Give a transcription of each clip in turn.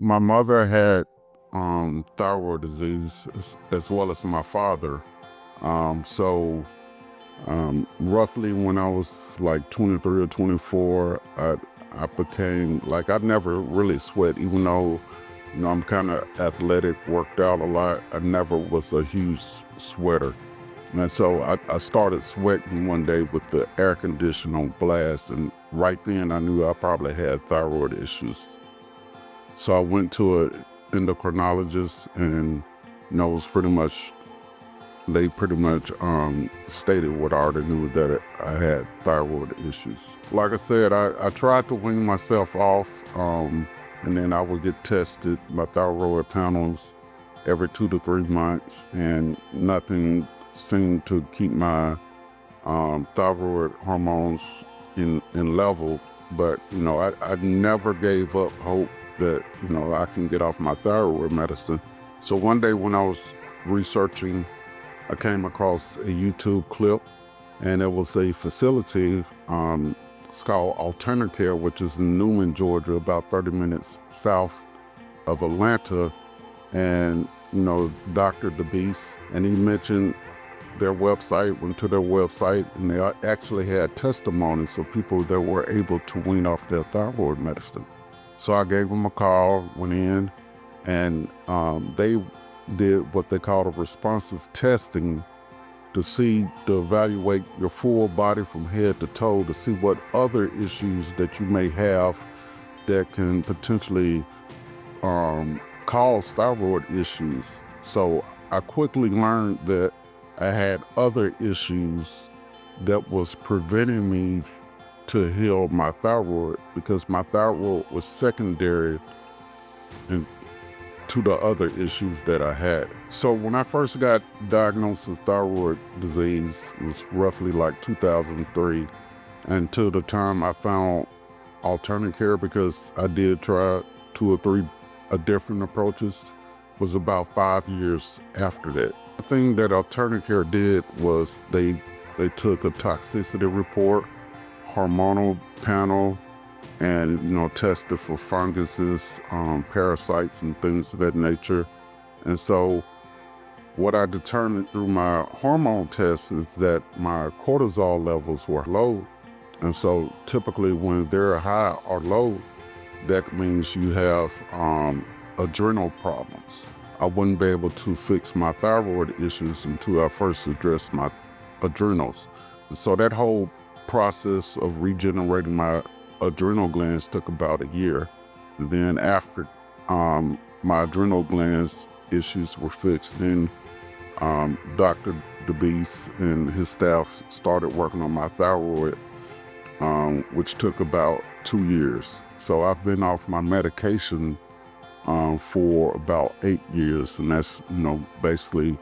My mother had thyroid disease as well as my father. So roughly when I was like 23 or 24, I became like I never really sweat, even though I'm kind of athletic, worked out a lot. I never was a huge sweater. And so I started sweating one day with the air conditioner on blast, and right then I knew I probably had thyroid issues. So I went to a endocrinologist, and it was they pretty much stated what I already knew, that I had thyroid issues. Like I said, I tried to wean myself off, and then I would get tested, my thyroid panels, every 2 to 3 months, and nothing seemed to keep my thyroid hormones in level. But I never gave up hope that I can get off my thyroid medicine. So one day when I was researching, I came across a YouTube clip, and it was a facility. It's called Alternative Care, which is in Newman, Georgia, about 30 minutes south of Atlanta. And Dr. DeBeast, and he mentioned their website, went to their website, and they actually had testimonies of people that were able to wean off their thyroid medicine. So I gave them a call, went in, and they did what they called a responsive testing to evaluate your full body from head to toe, to see what other issues that you may have that can potentially cause thyroid issues. So I quickly learned that I had other issues that was preventing me to heal my thyroid, because my thyroid was secondary to the other issues that I had. So when I first got diagnosed with thyroid disease, it was roughly like 2003, until the time I found alternative care, because I did try 2 or 3 different approaches, was about 5 years after that. The thing that alternative care did was they took a toxicity report, hormonal panel, and tested for funguses, parasites, and things of that nature. And so what I determined through my hormone test is that my cortisol levels were low. And so typically when they're high or low, that means you have adrenal problems. I wouldn't be able to fix my thyroid issues until I first addressed my adrenals. And so that whole process of regenerating my adrenal glands took about a year. And then after my adrenal glands issues were fixed, then Dr. DeBeast and his staff started working on my thyroid, which took about 2 years. So I've been off my medication for about 8 years, and that's basically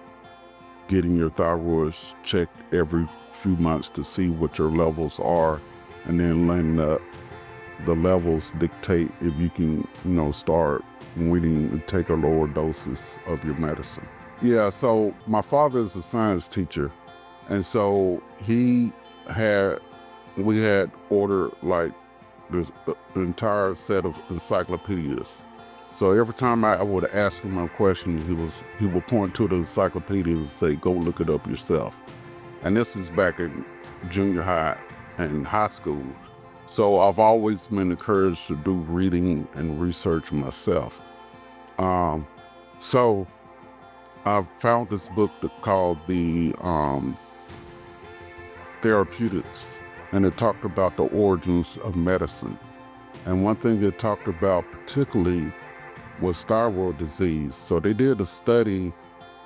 getting your thyroid checked every few months to see what your levels are, and then letting the levels dictate if you can start weaning and take a lower doses of your medicine. Yeah, so my father is a science teacher, and so we had ordered like the entire set of encyclopedias. So every time I would ask him a question, he would point to the encyclopedia and say, "Go look it up yourself." And this is back in junior high and high school. So I've always been encouraged to do reading and research myself. So I found this book called the Therapeutics, and it talked about the origins of medicine. And one thing it talked about particularly was thyroid disease. So they did a study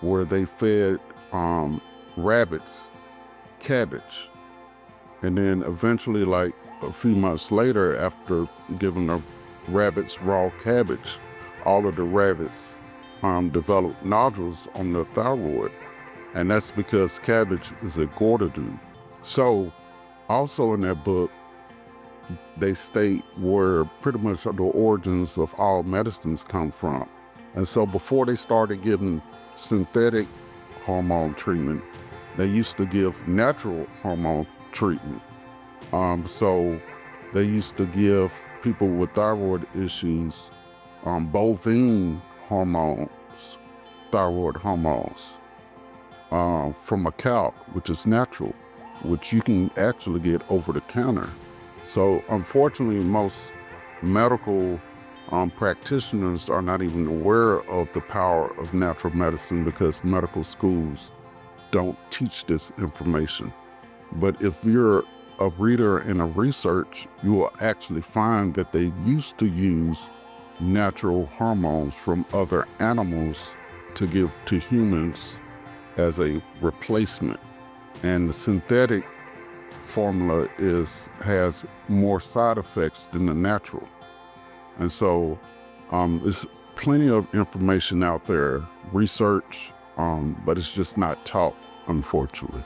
where they fed rabbits cabbage, and then eventually, like a few months later, after giving the rabbits raw cabbage, all of the rabbits developed nodules on their thyroid, and that's because cabbage is a goitrogen. So also in that book, they state where pretty much the origins of all medicines come from. And so before they started giving synthetic hormone treatment, they used to give natural hormone treatment. So they used to give people with thyroid issues bovine hormones, thyroid hormones, from a cow, which is natural, which you can actually get over the counter. So unfortunately, most medical practitioners are not even aware of the power of natural medicine because medical schools don't teach this information. But if you're a reader and a research, you will actually find that they used to use natural hormones from other animals to give to humans as a replacement. And the synthetic formula has more side effects than the natural. And so there's plenty of information out there, research, but it's just not taught, unfortunately.